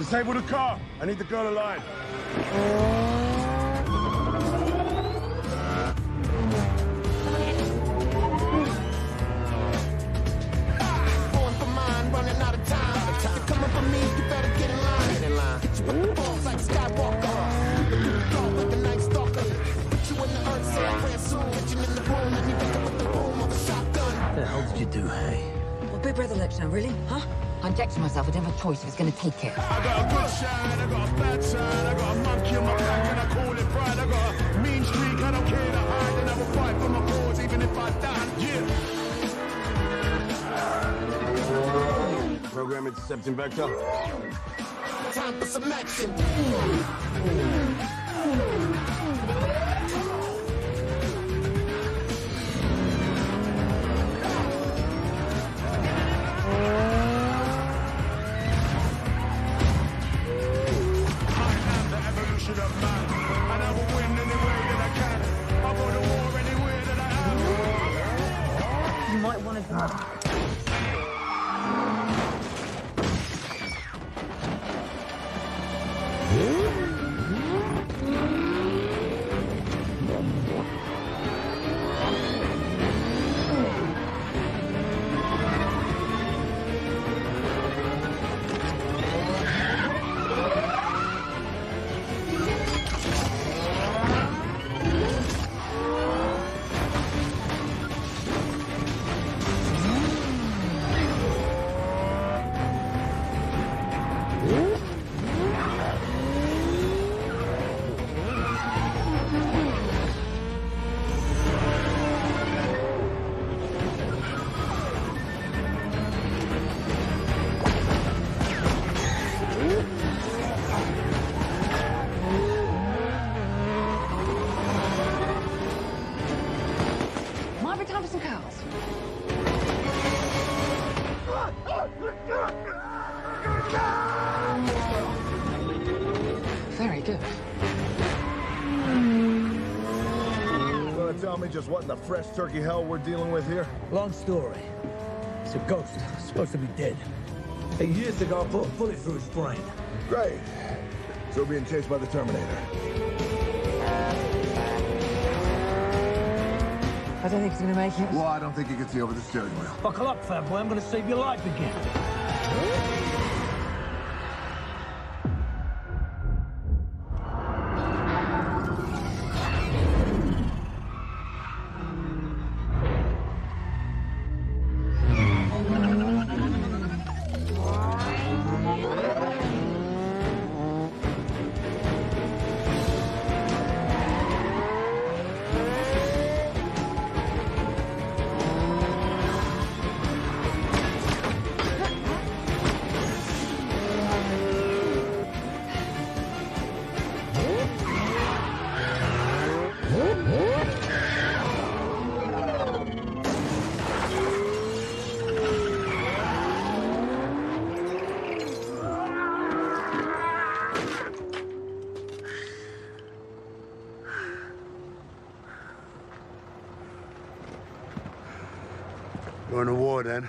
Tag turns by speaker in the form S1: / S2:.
S1: Disable the car. I need the girl alive.
S2: Going for mine, running out of time. If you're coming for me, you better get in line. Get in line. Hit you with the balls like Skywalker. Go with the Night Stalker. Put you in the earth, say a prayer soon. Hit you in the room, and you wake up with the boom of a shotgun.
S3: What the hell did you do, hey?
S4: Well, Big Brother lecture, really? Huh? I injected myself. I didn't have a choice. It was going to take care.
S1: I got a good side, I got a bad side, I got a monkey on my back and I call it pride. I got a mean streak, I don't care to hide, and I will fight for my cause even if I die. Yeah. Program intercepting vector.
S2: Time for some action.
S4: You might want to... Might be time for some cows. Very good.
S5: You wanna tell me just what in the fresh turkey hell we're dealing with here?
S3: Long story. It's a ghost. Supposed to be dead. 8 years ago, I put a bullet through his brain.
S5: Great. So we're being chased by the Terminator.
S4: I don't think he's going to make it.
S5: Well, I don't think you can see over the steering wheel.
S3: Buckle up, fat boy. I'm gonna save your life again.
S5: Going to war then.